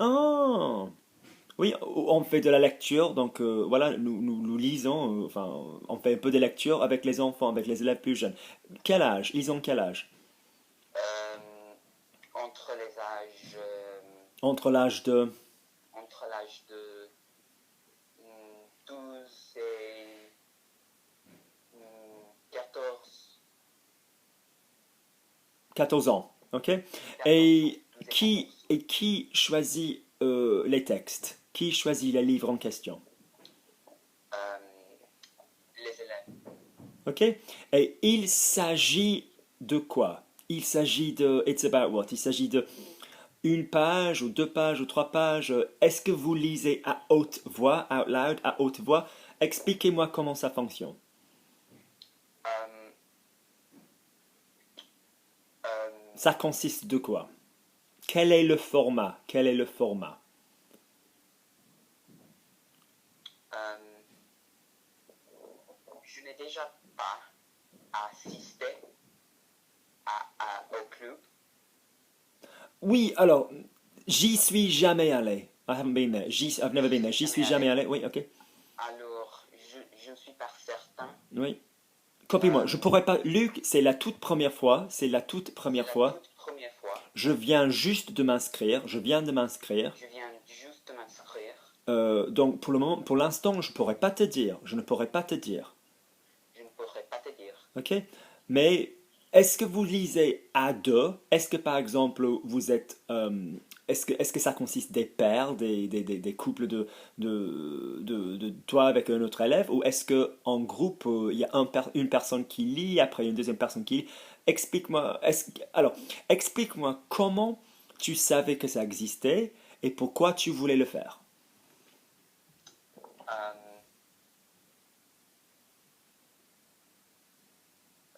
Ah, oui, on fait de la lecture, donc voilà, nous lisons, enfin, on fait un peu de lecture avec les enfants, avec les élèves plus jeunes. Quel âge? Ils ont quel âge? Entre les âges, Entre l'âge de entre l'âge de 12 et 14, 14 ans, ok? 14 ans, Et 12 et 14. qui choisit les textes? Qui choisit les livres en question? Euh, les élèves. Ok? Et il s'agit de quoi? Il s'agit de It's about what? Il s'agit de une page ou deux pages ou trois pages. Est-ce que vous lisez à haute voix, out loud, à haute voix? Expliquez-moi comment ça fonctionne. Euh, euh, Ça consiste de quoi? Quel est le format? Quel est le format? euh, je n'ai déjà pas assisté au club. Oui, alors, j'y suis jamais allé. I haven't been there. I've Je never n'y been there. suis J'y jamais suis jamais allé. allé. Oui, ok. Alors, je ne suis pas certain. Oui. Copie-moi. Je Euh, pourrais pas. Luc, c'est la toute première fois. C'est la toute c'est première la fois. toute première fois. Je viens juste de m'inscrire. Je viens de m'inscrire. Je viens juste de m'inscrire. Donc pour le moment, pour l'instant, je pourrais pas te dire. Je ne pourrais pas te dire. Je ne pourrais pas te dire. Ok? Mais est-ce que vous lisez à deux? Est-ce que par exemple vous êtes est-ce que ça consiste des pairs, des couples de toi avec un autre élève, ou est-ce que en groupe il y a une personne qui lit, après une deuxième personne qui lit? Explique-moi. Alors, explique-moi comment tu savais que ça existait et pourquoi tu voulais le faire.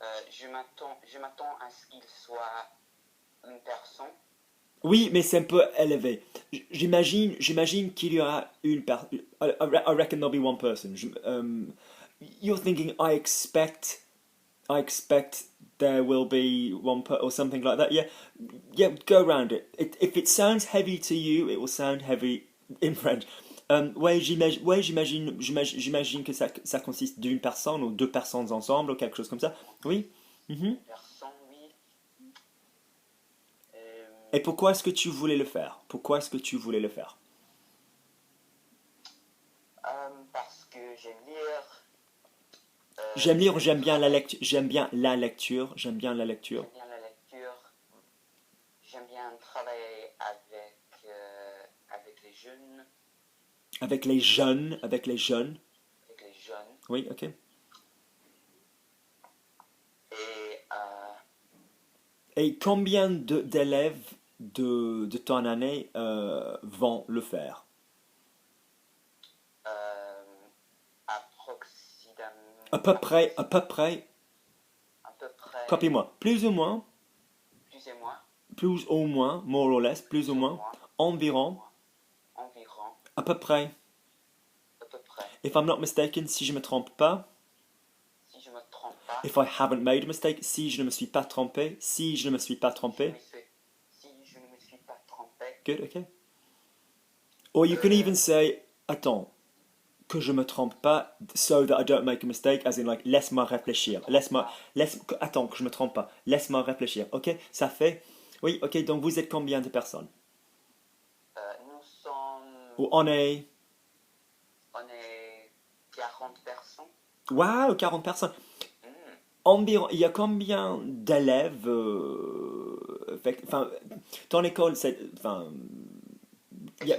Euh, je m'attends à ce qu'il soit une personne. Oui, mais c'est un peu élevé. J'imagine qu'il y aura une personne. I reckon there'll be one person. You're thinking, I expect there will be one per or something like that. Yeah, yeah. Go around it. If it sounds heavy to you, it will sound heavy in French. J'imagine que ça consiste d'une personne ou deux personnes ensemble ou quelque chose comme ça. Oui. Mhm. Une personne, oui. Et Euh, pourquoi est-ce que tu voulais le faire? Pourquoi est-ce que tu voulais le faire? parce que j'aime lire, J'aime lire, j'aime j'aime bien la travailler, lecture, j'aime bien la lecture, j'aime bien la lecture. j'aime bien la lecture, j'aime bien travailler avec les jeunes, Avec les jeunes, avec les jeunes. avec les jeunes. Oui, ok. Et Et combien d'élèves de ton année vont le faire? approximativement, À peu près, à peu près, copie-moi. Plus ou moins, more or less, plus ou plus ou moins, moins, plus ou environ, moins, environ, à peu près. à peu près. If I'm not mistaken, si je me trompe pas, Si je ne me trompe pas, if I haven't made a mistake, si je ne me suis pas trompé, si je ne me suis pas si je, trompé. me suis, si je ne me suis pas trompé, Good, okay. Or you can even say, attends, que je me trompe pas, so that I don't make a mistake, as in like, laisse-moi que je ne me réfléchir. trompe pas. Attends, que je me trompe pas. Laisse-moi réfléchir. Ok, ça fait. Oui, ok, donc vous êtes combien de personnes? Nous sommes, Ou on est. on est 40 personnes. Waouh, 40 personnes. Hmm. Environ, il y a combien d'élèves enfin, ton école, c'est. Enfin,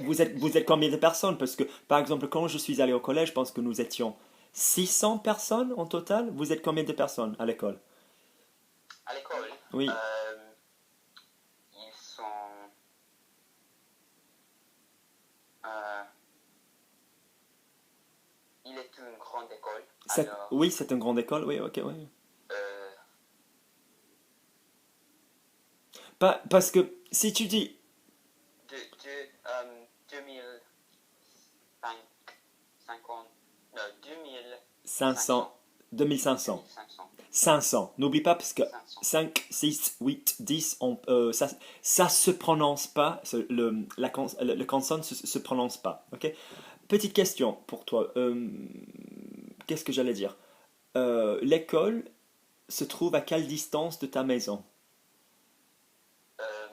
vous êtes Excusez-moi. combien de personnes? Parce que, par exemple, quand je suis allé au collège, je pense que nous étions 600 personnes en total. Vous êtes combien de personnes à l'école? À l'école, Oui. euh, ils sont, euh, il est une grande école. Oui, Alors, c'est une grande école, oui, ok, oui. euh, Parce que si tu dis de 2050, non, 500, 2500, 2500. 500. N'oublie pas parce que 500. 5, 6, 8, 10, ça se prononce pas. Le consonne se prononce pas. Ok. Petite question pour toi. Qu'est-ce que j'allais dire? L'école se trouve à quelle distance de ta maison? Euh,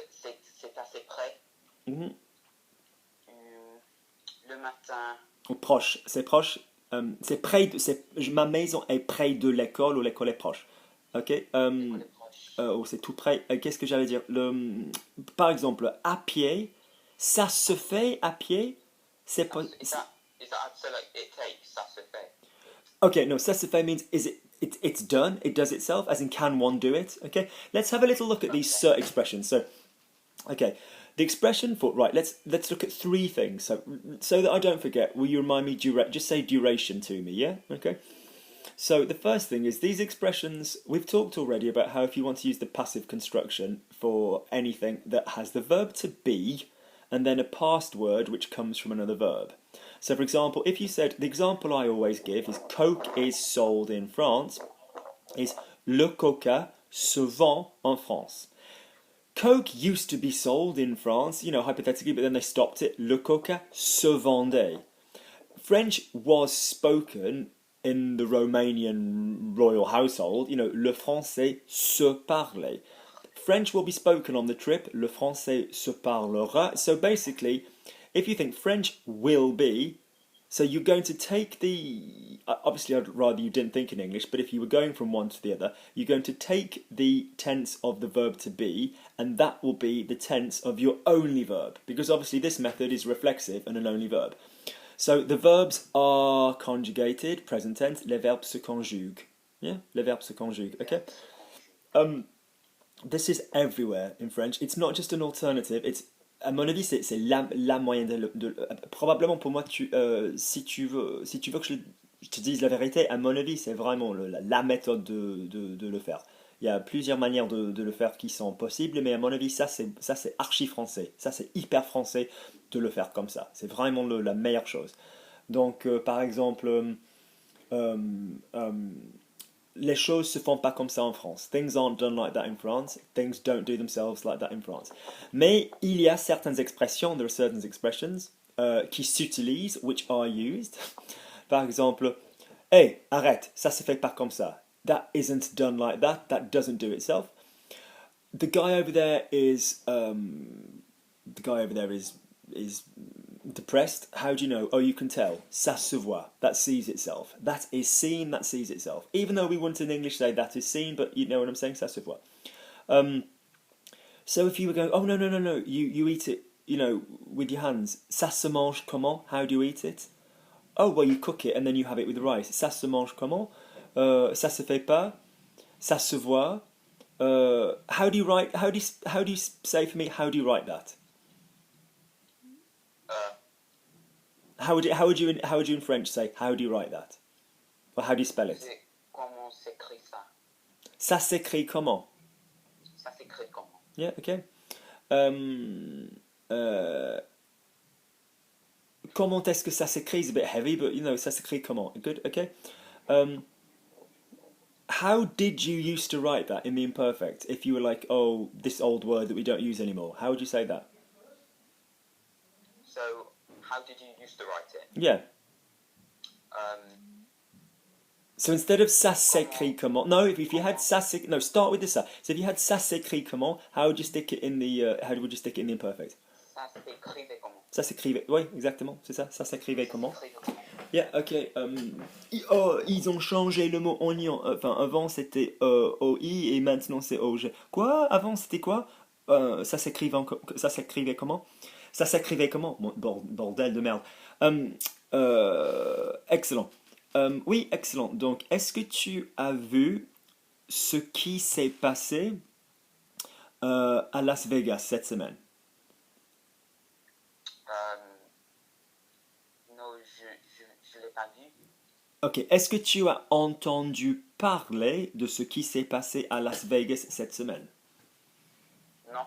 c'est assez près. Mhm. Le matin, Ou proche. C'est proche. C'est près ma maison est près de l'école ou l'école est proche. Ok. l'école est proche. Ou c'est tout près. Qu'est-ce que j'allais dire? Par exemple, à pied, ça se fait à pied. C'est pas. Is that so like it takes, ça se fait? Okay, no, ça se fait means it's done. It does itself. As in, can one do it? Okay. Let's have a little look at these Okay. expressions. So, okay. The expression for right. Let's look at three things. So that I don't forget, will you remind me? Just say duration to me. Yeah. Okay. So the first thing is these expressions. We've talked already about how if you want to use the passive construction for anything that has the verb to be, and then a past word which comes from another verb. So, for example, if you said the example I always give is Coke is sold in France, is le Coca se vend en France. Coke used to be sold in France, hypothetically, but then they stopped it. Le Coca se vendait. French was spoken in the Romanian royal household. Le français se parlait. French will be spoken on the trip. Le français se parlera. So basically, if you think French will be, so you're going to take the. Obviously, I'd rather you didn't think in English, but if you were going from one to the other, you're going to take the tense of the verb to be, and that will be the tense of your only verb. Because obviously, this method is reflexive and an only verb. So the verbs are conjugated, present tense, les verbes se conjuguent. Yeah, les verbes se conjuguent, okay? This is everywhere in French. It's not just an alternative, it's à mon avis, c'est la moyenne probablement pour moi, si tu veux que je te dise la vérité, à mon avis, c'est vraiment la méthode de le faire. Il y a plusieurs manières de le faire qui sont possibles, mais à mon avis, ça c'est archi français. Ça c'est hyper français de le faire comme ça. C'est vraiment la meilleure chose. Donc, par exemple, euh, euh, les choses se font pas comme ça en France. Things aren't done like that in France. Things don't do themselves like that in France. Mais il y a certaines expressions, there are certain expressions qui s'utilisent, which are used. Par exemple, hey, arrête, ça se fait pas comme ça. That isn't done like that. That doesn't do itself. The guy over there is is depressed. How do you know? Oh, you can tell. Ça se voit. That sees itself. That is seen. That sees itself. Even though we wouldn't in English say that is seen, but you know what I'm saying. Ça se voit. So if you were going, oh no, you eat it, with your hands. Ça se mange comment? How do you eat it? Oh well, you cook it and then you have it with rice. Ça se mange comment? Ça se fait pas. Ça se voit. How do you write? How do you say for me? How do you write that? How would you in French say? How do you write that? Or how do you spell it? Comment s'écrit ça? Ça s'écrit comment? Ça s'écrit comment? Yeah, okay. Comment est-ce que ça s'écrit is a bit heavy, but ça s'écrit comment? Good, okay. How did you used to write that in the imperfect? If you were like, oh, this old word that we don't use anymore, how would you say that? So, how did you used to write it? Yeah. So instead of ça s'écrit comment? No, if you had ça s'écrit, no, start with the ça. So if you had ça s'écrit comment, how would you stick it in the imperfect? Ça s'écrivait comment? Ça s'écrivait, oui, exactement, c'est ça. Ça s'écrivait comment? Ça s'écrivait comment? Yeah, ok. Ils ont changé le mot oignon. Enfin, avant c'était OI et maintenant c'est OG. Quoi? Avant c'était quoi? Ça s'écrivait comment? Ça s'écrivait comment? Bordel de merde. Excellent. Oui, excellent. Donc, est-ce que tu as vu ce qui s'est passé à Las Vegas cette semaine? Non, je l'ai pas vu. Ok, est-ce que tu as entendu parler de ce qui s'est passé à Las Vegas cette semaine? Non.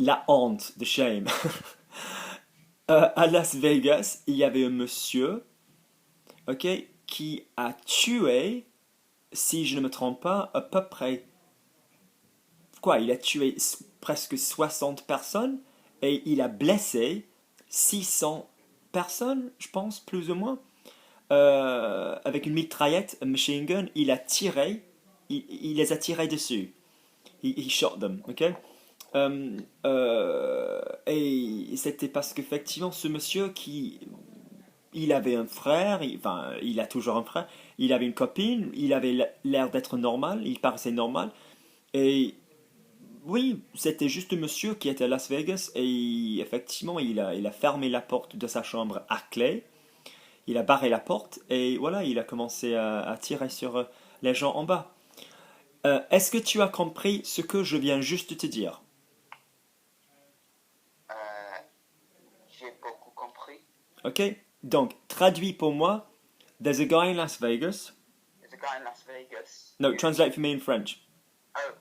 La honte, the shame. À Las Vegas, il y avait un monsieur, ok, qui a tué, si je ne me trompe pas, à peu près. Quoi, il a tué presque 60 personnes et il a blessé 600 personnes, je pense, plus ou moins. Avec une mitraillette, un machine gun, il a tiré, il les a tirés dessus. He shot them, ok? Et c'était parce qu'effectivement, ce monsieur il avait un frère, enfin, il a toujours un frère, il avait une copine, il avait l'air d'être normal, il paraissait normal. Et oui, c'était juste un monsieur qui était à Las Vegas et effectivement, il a fermé la porte de sa chambre à clé, il a barré la porte et voilà, il a commencé à tirer sur les gens en bas. Est-ce que tu as compris ce que je viens juste de te dire? Euh, j'ai beaucoup compris. Ok? Donc, traduis pour moi. There's a guy in Las Vegas. There's a guy in Las Vegas. No, translate for me in French. Oh,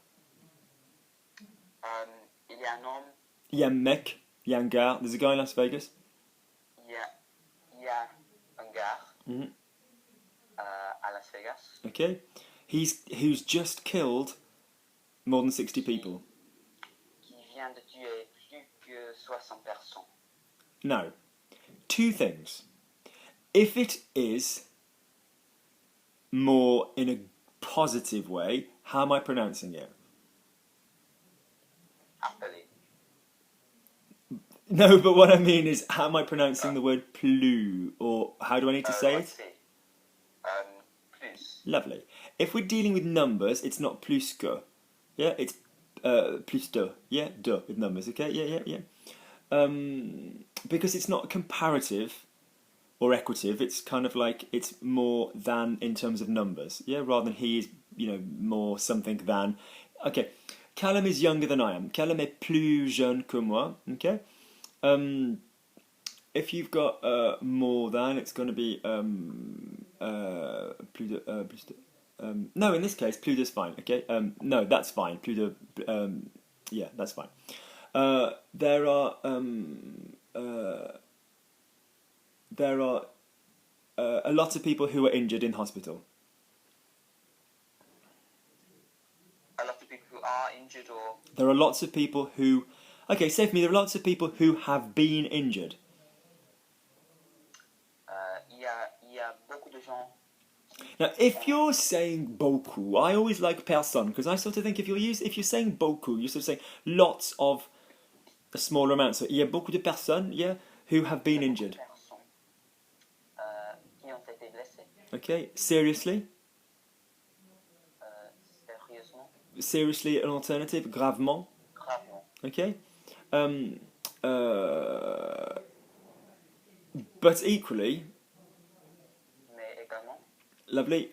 il y a un homme, Il y a un mec, il y a un gars. There's a guy in Las Vegas. il y a un gars Mhm. à Las Vegas Okay? Who's just killed more than 60 people. qui vient de tuer plus que 60 personnes. Now, two things. If it is more in a positive way, how am I pronouncing it? Appelé. No, but what I mean is, how am I pronouncing the word plus? Or how do I need to say it? Plus. Lovely. If we're dealing with numbers, it's not plus que. Yeah, it's plus de. Yeah, de with numbers. Okay, yeah. Because it's not comparative or equative. It's kind of like it's more than in terms of numbers. Yeah, rather than he is, more something than. Okay, Callum is younger than I am. Callum est plus jeune que moi. Okay. If you've got more than, it's going to be plus de, no, in this case, plus de is fine. Okay. No, that's fine. Plus de, yeah, that's fine. There are a lot of people who are injured in hospital. A lot of people who are injured or There are lots of people who. Okay, say for me, there are lots of people who have been injured. il y a beaucoup de gens. Now, if you're saying beaucoup, I always like personne because I sort of think if you're saying beaucoup, you're sort of saying lots of a smaller amount. So il y a beaucoup de personnes, yeah, who have been injured. Personnes qui ont été blessées. Okay, seriously, Sérieusement, seriously, an alternative, gravement. gravement. Okay, but equally, Mais également, lovely.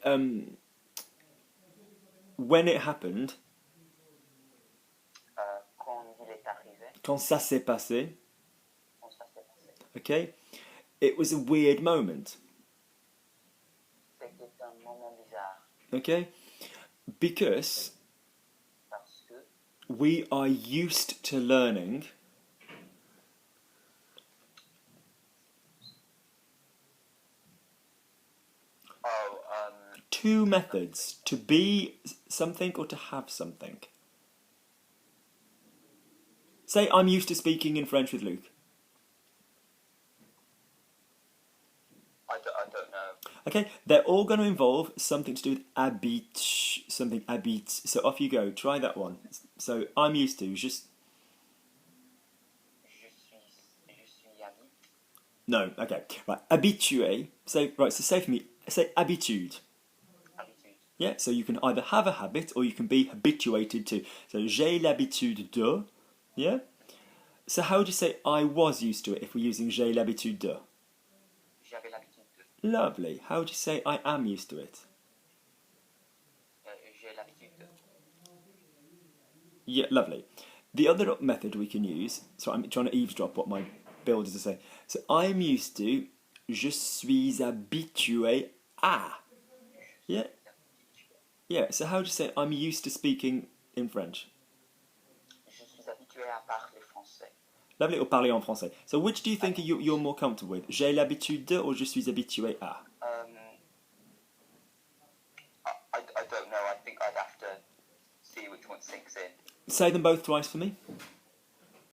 When it happened, quand il est arrivé, quand ça s'est passé, quand ça s'est passé, okay, it was a weird moment. c'était un moment bizarre Okay, because parce que we are used to learning two methods: to be something or to have something. Say, I'm used to speaking in French with Luke. I don't know. Okay, they're all going to involve something to do with habit, something habit. So off you go. Try that one. So I'm used to just Je suis habitué. no. Okay, right. Habitué. Say right. So say for me. Say habitude. Habitude. Yeah. So you can either have a habit or you can be habituated to. So j'ai l'habitude de. Yeah. So how would you say I was used to it if we're using j'ai l'habitude de? J'avais l'habitude de. Lovely. How would you say I am used to it? J'ai l'habitude de. Yeah, lovely. The other method we can use, so I'm trying to eavesdrop what my builders are saying. So I'm used to, je suis habitué à. Yeah, yeah. So how do you say I'm used to speaking in French? Je suis habitué à parler français. Lovely, or parler en français. So which do you think you're more comfortable with? J'ai l'habitude de or je suis habitué à? Say them both twice for me.